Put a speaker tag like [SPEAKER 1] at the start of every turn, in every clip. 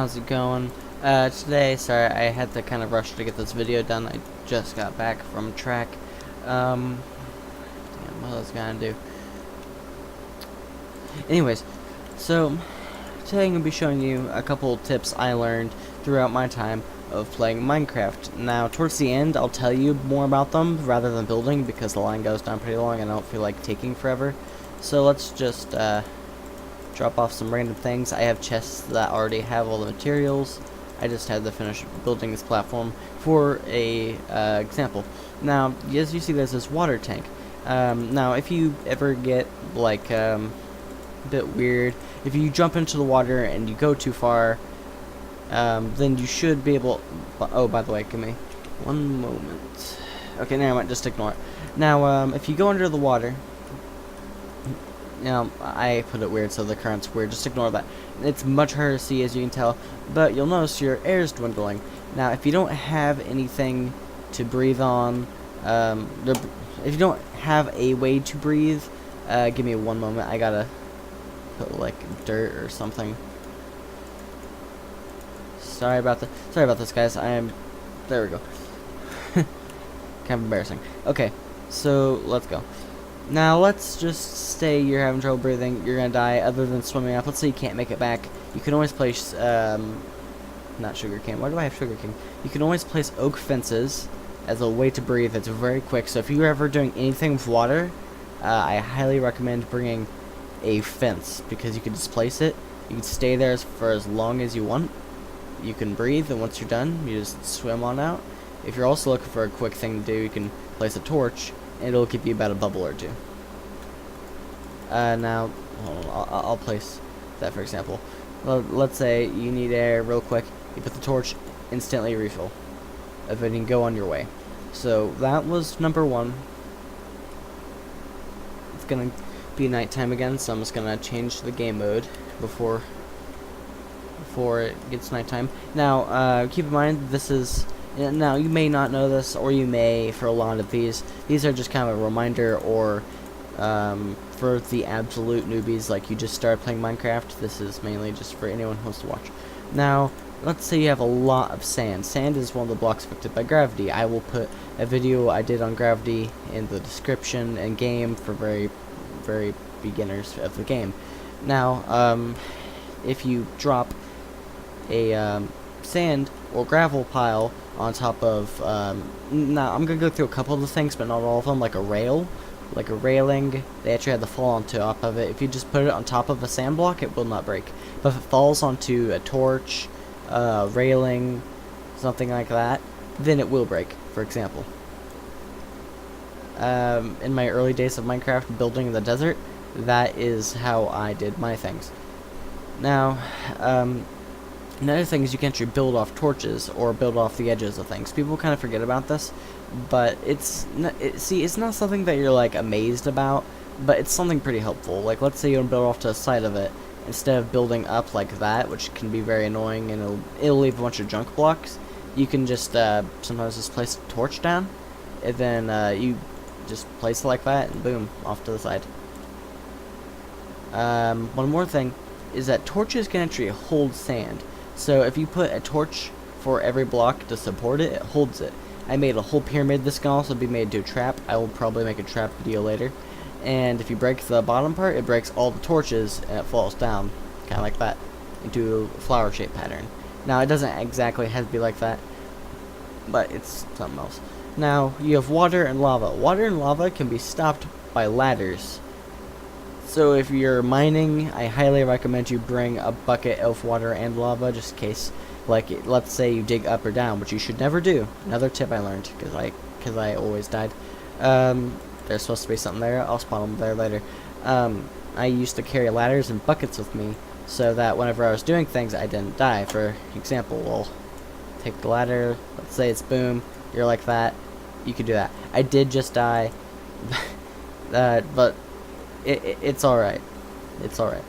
[SPEAKER 1] how's it going? Today, sorry, I had to kind of rush to get this video done. I just got back from track. Damn, what was I gonna do? Anyways, so today I'm gonna be showing you a couple tips I learned throughout my time of playing Minecraft. Now, towards the end, I'll tell you more about them rather than building because the line goes down pretty long and I don't feel like taking forever. So let's just drop off some random things. I have chests that already have all the materials. I just had to finish building this platform for a example. Now, as you see, there's this water tank. Now, if you ever get like a bit weird, if you jump into the water and you go too far, then you should be able. Oh, by the way, give me one moment. Okay, never mind. Just ignore it. Now, if you go under the water. Now, I put it weird, so the current's weird. Just ignore that. It's much harder to see, as you can tell, but you'll notice your air is dwindling. Now, if you don't have anything to breathe on, if you don't have a way to breathe, give me one moment. I gotta put like dirt or something. Sorry about this, guys. There we go. Kind of embarrassing. Okay, so let's go. Now, let's just say you're having trouble breathing, you're gonna die, other than swimming up. Let's say you can't make it back. You can always place, not sugarcane. Why do I have sugarcane? You can always place oak fences as a way to breathe. It's very quick, so if you're ever doing anything with water, I highly recommend bringing a fence, because you can just place it. You can stay there for as long as you want. You can breathe, and once you're done, you just swim on out. If you're also looking for a quick thing to do, you can place a torch, and it'll give you about a bubble or two. Now, hold on, I'll place that for example. Let's say you need air real quick. You put the torch, instantly refill. And then you can go on your way. So that was number one. It's gonna be nighttime again, so I'm just gonna change the game mode before it gets nighttime. Now, keep in mind, this is. Now, you may not know this, or you may for a lot of these. These are just kind of a reminder, or for the absolute newbies, like you just started playing Minecraft. This is mainly just for anyone who wants to watch. Now, let's say you have a lot of sand. Sand is one of the blocks affected by gravity. I will put a video I did on gravity in the description and game for very, very beginners of the game. Now, if you drop a sand or gravel pile on top of, now I'm gonna go through a couple of the things, but not all of them, like a railing, they actually had to fall on top of it. If you just put it on top of a sand block, it will not break. But if it falls onto a torch, railing, something like that, then it will break, for example. In my early days of Minecraft, building in the desert, that is how I did my things. Now, another thing is you can actually build off torches or build off the edges of things. People kind of forget about this, but it's not something that you're like amazed about, but it's something pretty helpful. Like, let's say you want to build off to the side of it instead of building up like that, which can be very annoying and it'll leave a bunch of junk blocks. You can just sometimes just place a torch down, and then you just place it like that, and boom, off to the side. One more thing is that torches can actually hold sand. So if you put a torch for every block to support it, it holds it. I made a whole pyramid. This can also be made into a trap. I will probably make a trap video later. And if you break the bottom part, it breaks all the torches and it falls down, kind of like that, into a flower shape pattern. Now, it doesn't exactly have to be like that, but it's something else. Now, you have water and lava. Water and lava can be stopped by ladders. So if you're mining, I highly recommend you bring a bucket of water and lava, just in case, like, let's say you dig up or down, which you should never do. Another tip I learned, because I always died. There's supposed to be something there. I'll spawn them there later. I used to carry ladders and buckets with me, so that whenever I was doing things, I didn't die. For example, we'll take the ladder, let's say it's boom, you're like that, you could do that. I did just die, but it's alright. It's alright.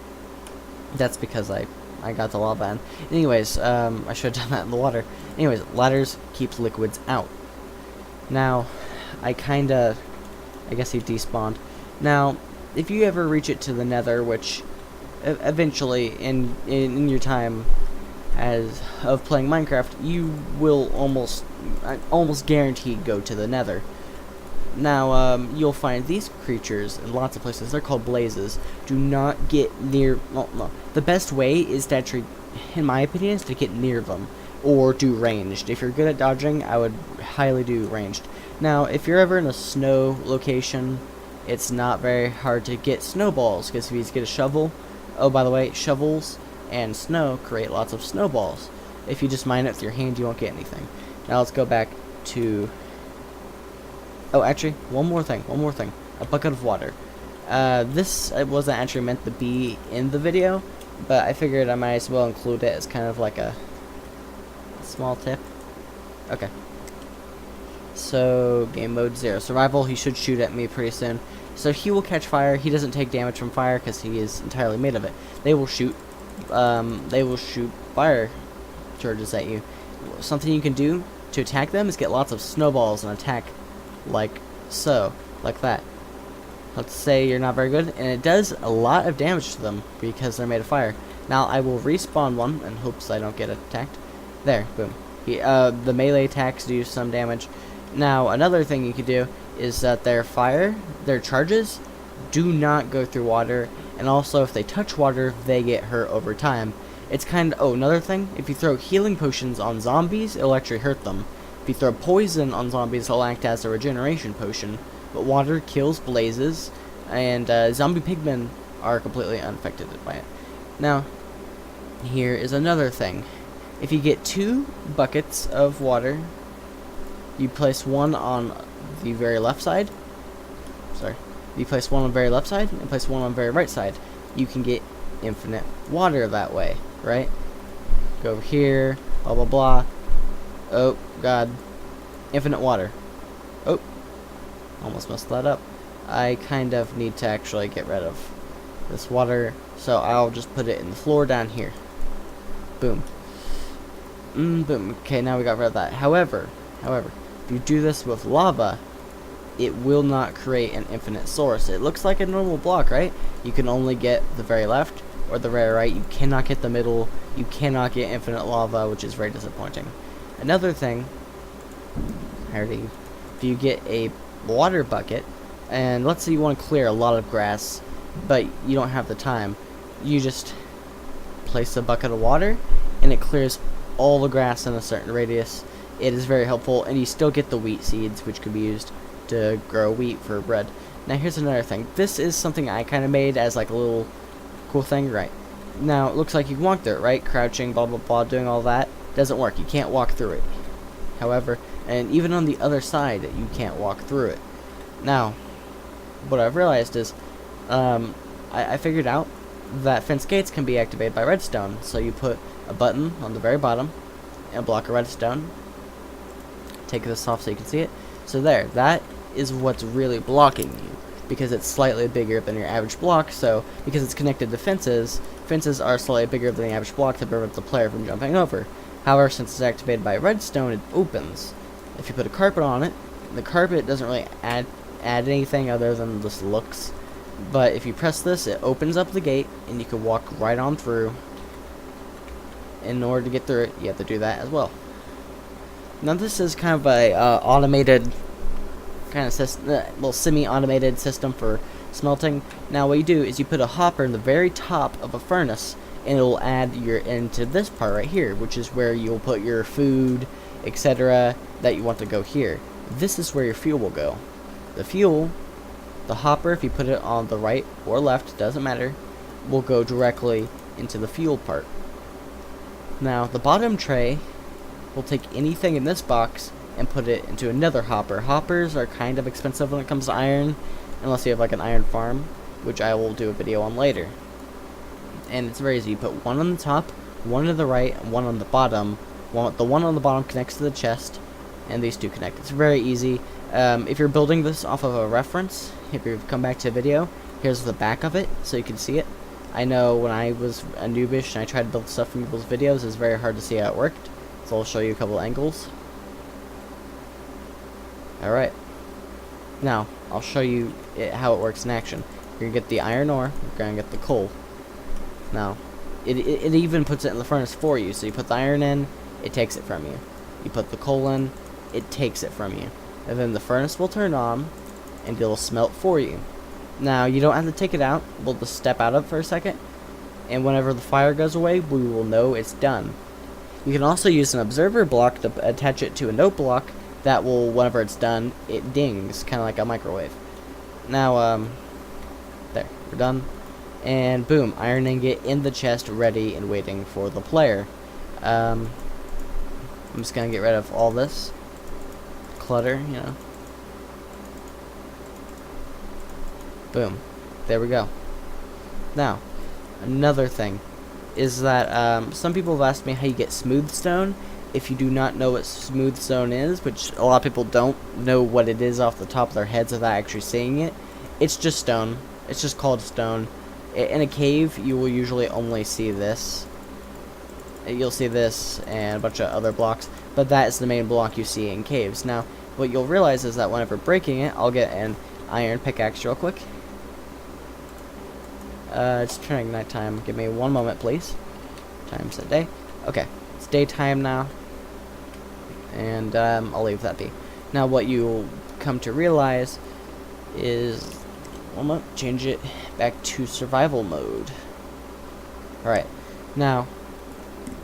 [SPEAKER 1] That's because I got the lava in. Anyways, I should have done that in the water. Anyways, ladders keeps liquids out. Now, I guess he despawned. Now, if you ever reach it to the nether, which eventually in your time as of playing Minecraft, you will almost guaranteed go to the Nether. Now, you'll find these creatures in lots of places. They're called blazes. Do not get near. Well, no. The best way is to actually, in my opinion, is to get near them or do ranged. If you're good at dodging, I would highly do ranged. Now, if you're ever in a snow location, it's not very hard to get snowballs, because if you just get a shovel. Oh, by the way, shovels and snow create lots of snowballs. If you just mine it with your hand, you won't get anything. Now let's go back to. Oh, actually, one more thing. A bucket of water. This wasn't actually meant to be in the video, but I figured I might as well include it as kind of like a small tip. Okay. So, game mode 0. Survival, he should shoot at me pretty soon. So he will catch fire. He doesn't take damage from fire because he is entirely made of it. They will shoot fire charges at you. Something you can do to attack them is get lots of snowballs and attack like so, like that. Let's say you're not very good, and it does a lot of damage to them because they're made of fire. Now I will respawn one in hopes I don't get attacked. There, boom. The melee attacks do some damage. Now another thing you could do is that their charges do not go through water, and also if they touch water, they get hurt over time. It's kind of, another thing, if you throw healing potions on zombies, it'll actually hurt them. If you throw poison on zombies, it'll act as a regeneration potion. But water kills blazes, and zombie pigmen are completely unaffected by it. Now, here is another thing. If you get 2 buckets of water, you place one on the very left side. You place one on the very left side and place one on the very right side. You can get infinite water that way, right? Go over here, blah blah blah. Oh god, infinite water. Oh, almost messed that up. I kind of need to actually get rid of this water, so I'll just put it in the floor down here. Boom. Boom. Okay, now we got rid of that. However, if you do this with lava, it will not create an infinite source. It looks like a normal block, right? You can only get the very left or the very right. You cannot get the middle. You cannot get infinite lava, which is very disappointing. Another thing, if you get a water bucket, and let's say you want to clear a lot of grass, but you don't have the time, you just place a bucket of water, and it clears all the grass in a certain radius. It is very helpful, and you still get the wheat seeds, which could be used to grow wheat for bread. Now here's another thing. This is something I kind of made as like a little cool thing, right? Now it looks like you can walk through it, right? Crouching, blah blah blah, doing all that doesn't work. You can't walk through it. However, and even on the other side, you can't walk through it. Now, what I've realized is, I figured out that fence gates can be activated by redstone. So you put a button on the very bottom and a block of redstone. Take this off so you can see it. So there, that is what's really blocking you, because it's slightly bigger than your average block. So because it's connected to fences, fences are slightly bigger than the average block to prevent the player from jumping over. However, since it's activated by redstone, it opens. If you put a carpet on it, the carpet doesn't really add anything other than just looks. But if you press this, it opens up the gate, and you can walk right on through. In order to get through it, you have to do that as well. Now this is kind of a automated kind of system, little semi-automated system for smelting. Now what you do is you put a hopper in the very top of a furnace, and it'll add into this part right here, which is where you'll put your food, etc. that you want to go here. This is where your fuel will go. The fuel, the hopper, if you put it on the right or left, doesn't matter, will go directly into the fuel part. Now the bottom tray will take anything in this box and put it into another hopper. Hoppers are kind of expensive when it comes to iron, unless you have like an iron farm, which I will do a video on later. And it's very easy. You put one on the top, one on the right, and one on the bottom. The one on the bottom connects to the chest, and these two connect. It's very easy. If you're building this off of a reference, if you come back to a video, here's the back of it so you can see it. I know when I was a Newbish and I tried to build stuff from people's videos, it's very hard to see how it worked. So I'll show you a couple angles. Alright. Now, I'll show you how it works in action. You're going to get the iron ore, you're going to get the coal. Now, it even puts it in the furnace for you. So you put the iron in, it takes it from you. You put the coal in, it takes it from you. And then the furnace will turn on, and it'll smelt for you. Now, you don't have to take it out. We'll just step out of it for a second. And whenever the fire goes away, we will know it's done. You can also use an observer block to attach it to a note block that will, whenever it's done, it dings, kind of like a microwave. Now, there, we're done. And boom, iron ingot in the chest, ready and waiting for the player. I'm just gonna get rid of all this clutter, you know. Boom, there we go. Now, another thing is that some people have asked me how you get smooth stone. If you do not know what smooth stone is, which a lot of people don't know what it is off the top of their heads without actually seeing it, it's just stone. It's just called stone. In a cave, you will usually only see this. You'll see this and a bunch of other blocks, but that is the main block you see in caves. Now, what you'll realize is that whenever breaking it, I'll get an iron pickaxe real quick. It's turning nighttime. Give me 1 moment, please. Time's a day. Okay, it's daytime now, and I'll leave that be. Now, what you'll come to realize is, 1 moment, change it back to survival mode. Alright, now,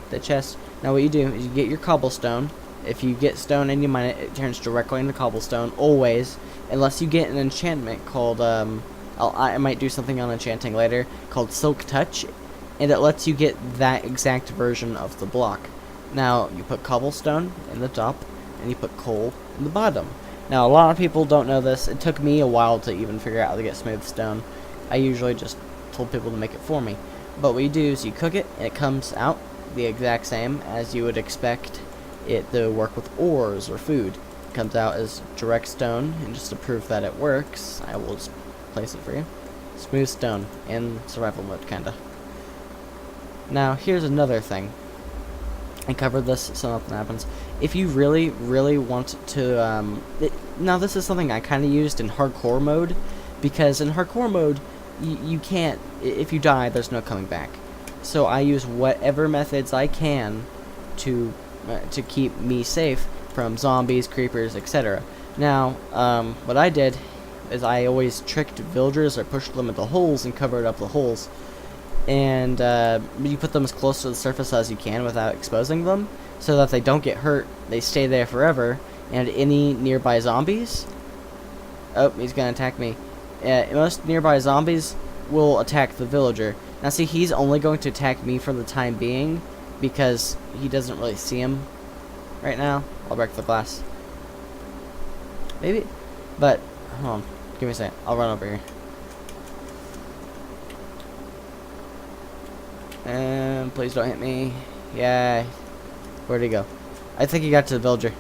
[SPEAKER 1] the chest. Now, what you do is you get your cobblestone. If you get stone and you mine it, it turns directly into cobblestone, always, unless you get an enchantment called, I might do something on enchanting later, called Silk Touch, and it lets you get that exact version of the block. Now, you put cobblestone in the top, and you put coal in the bottom. Now, a lot of people don't know this. It took me a while to even figure out how to get smooth stone. I usually just told people to make it for me. But what you do is you cook it, and it comes out the exact same as you would expect it to work with ores or food. It comes out as direct stone, and just to prove that it works, I will just place it for you. Smooth stone in survival mode, kinda. Now, here's another thing. I covered this so nothing happens. If you really, really want to, now this is something I kind of used in hardcore mode, because in hardcore mode, you can't, if you die, there's no coming back. So I use whatever methods I can to keep me safe from zombies, creepers, etc. Now, what I did is I always tricked villagers or pushed them into holes and covered up the holes. And you put them as close to the surface as you can without exposing them, so that they don't get hurt, they stay there forever, and any nearby zombies... Oh, he's gonna attack me. Most nearby zombies will attack the villager. Now see, he's only going to attack me for the time being, because he doesn't really see him right now. I'll break the glass. Maybe, but, hold on, give me a second, I'll run over here. And please don't hit me. Yeah. Where'd he go? I think he got to the villager.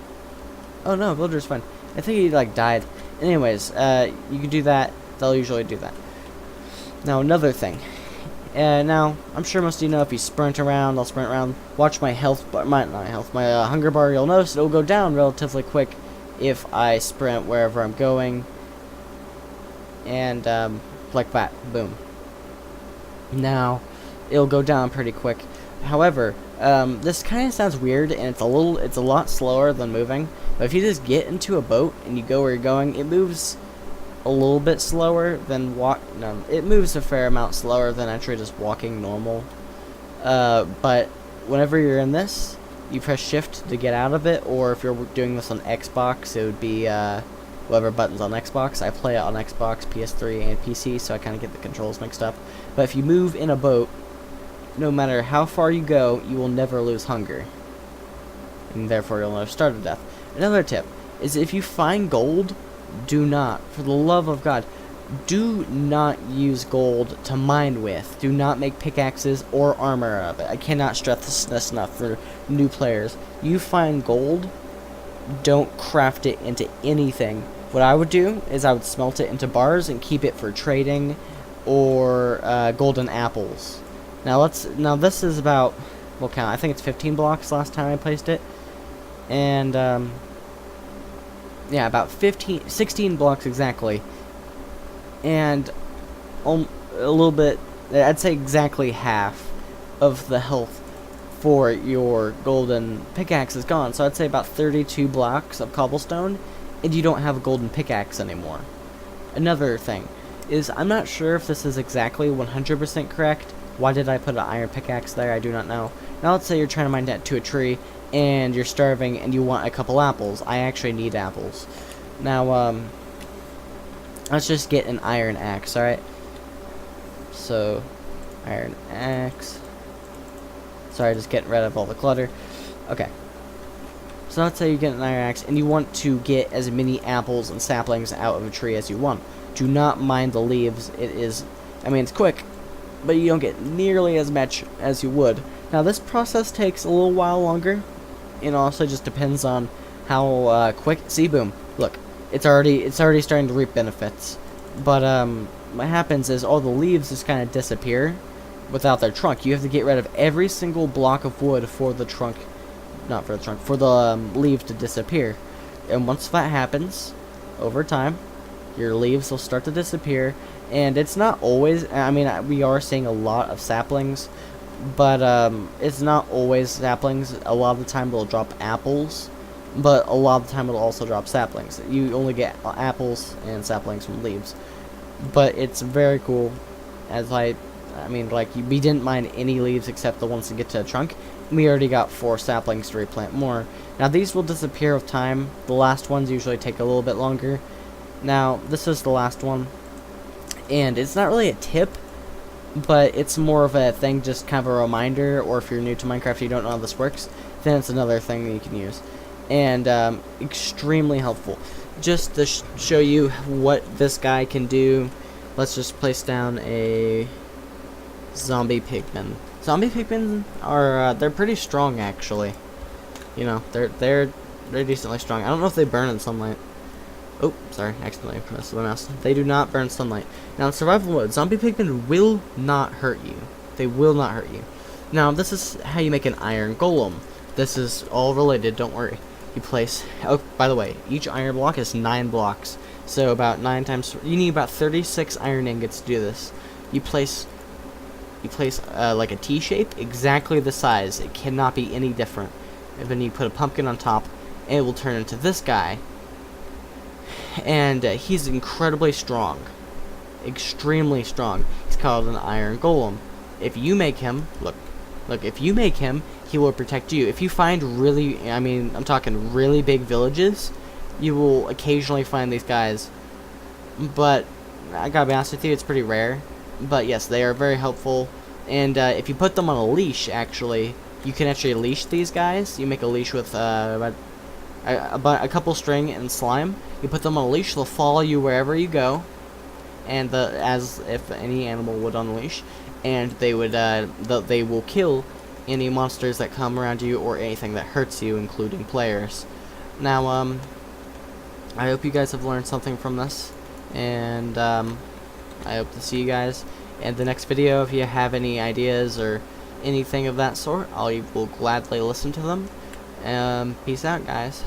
[SPEAKER 1] Oh no, villager's fine. I think he like died. Anyways, you can do that. They'll usually do that. Now another thing. Now I'm sure most of you know if you sprint around, I'll sprint around. Watch my health bar, my hunger bar. You'll notice it'll go down relatively quick if I sprint wherever I'm going. And like that, boom. Now it'll go down pretty quick. However, this kind of sounds weird, and it's a lot slower than moving. But if you just get into a boat and you go where you're going, it moves a little bit slower than it moves a fair amount slower than actually just walking normal. But whenever you're in this, you press shift to get out of it, or if you're doing this on Xbox, it would be whatever buttons on Xbox. I play it on Xbox, PS3, and PC, so I kind of get the controls mixed up. But if you move in a boat, no matter how far you go, you will never lose hunger, and therefore you'll never starve to death. Another tip is if you find gold, do not, for the love of God, do not use gold to mine with. Do not make pickaxes or armor out of it. I cannot stress this enough for new players. You find gold, don't craft it into anything. What I would do is I would smelt it into bars and keep it for trading or golden apples. Now this is about, we'll count, I think it's 15 blocks last time I placed it. And yeah, about 16 blocks exactly. And a little bit, I'd say exactly half of the health for your golden pickaxe is gone. So I'd say about 32 blocks of cobblestone, and you don't have a golden pickaxe anymore. Another thing is, I'm not sure if this is exactly 100% correct. Why did I put an iron pickaxe there? I do not know. Now let's say you're trying to mine that to a tree, and you're starving, and you want a couple apples. I actually need apples. Now, let's just get an iron axe, alright? So, iron axe. Sorry, just getting rid of all the clutter. Okay. So let's say you get an iron axe, and you want to get as many apples and saplings out of a tree as you want. Do not mind the leaves. It is, I mean, it's quick, but you don't get nearly as much as you would. Now, this process takes a little while longer. It also just depends on how quick. See, boom. Look, it's already starting to reap benefits. But what happens is all the leaves just kind of disappear without their trunk. You have to get rid of every single block of wood for the trunk, not for the trunk, for the leaves to disappear. And once that happens, over time, your leaves will start to disappear. And it's not always, I mean, we are seeing a lot of saplings, but it's not always saplings. A lot of the time it'll drop apples, but a lot of the time it'll also drop saplings. You only get apples and saplings from leaves. But it's very cool, as I mean, like, we didn't mine any leaves except the ones to get to the trunk. We already got 4 saplings to replant more. Now, these will disappear with time. The last ones usually take a little bit longer. Now, this is the last one. And it's not really a tip, but it's more of a thing, just kind of a reminder, or if you're new to Minecraft you don't know how this works, then it's another thing that you can use. And extremely helpful. Just to show you what this guy can do, let's just place down a zombie pigman. Zombie pigmen are they're pretty strong, actually. You know, they're decently strong. I don't know if they burn in sunlight. Oh, sorry, accidentally pressed the mouse. They do not burn sunlight. Now, in survival mode, zombie pigmen will not hurt you. They will not hurt you. Now, this is how you make an iron golem. This is all related, don't worry. You place, oh, by the way, each iron block is 9 blocks. So about 9 times, you need about 36 iron ingots to do this. You place like a T shape, exactly the size. It cannot be any different. And then you put a pumpkin on top, and it will turn into this guy. And he's incredibly strong. Extremely strong. He's called an iron golem. If you make him, look, if you make him, he will protect you. If you find really, I mean, I'm talking really big villages, you will occasionally find these guys. But I gotta be honest with you, it's pretty rare. But yes, they are very helpful. And if you put them on a leash, actually, you can actually leash these guys. You make a leash with a couple string and slime. You put them on a leash, they'll follow you wherever you go, and as if any animal would on the leash, and they would they will kill any monsters that come around you or anything that hurts you, including players. Now, I hope you guys have learned something from this, and I hope to see you guys in the next video. If you have any ideas or anything of that sort, I will gladly listen to them. Peace out, guys.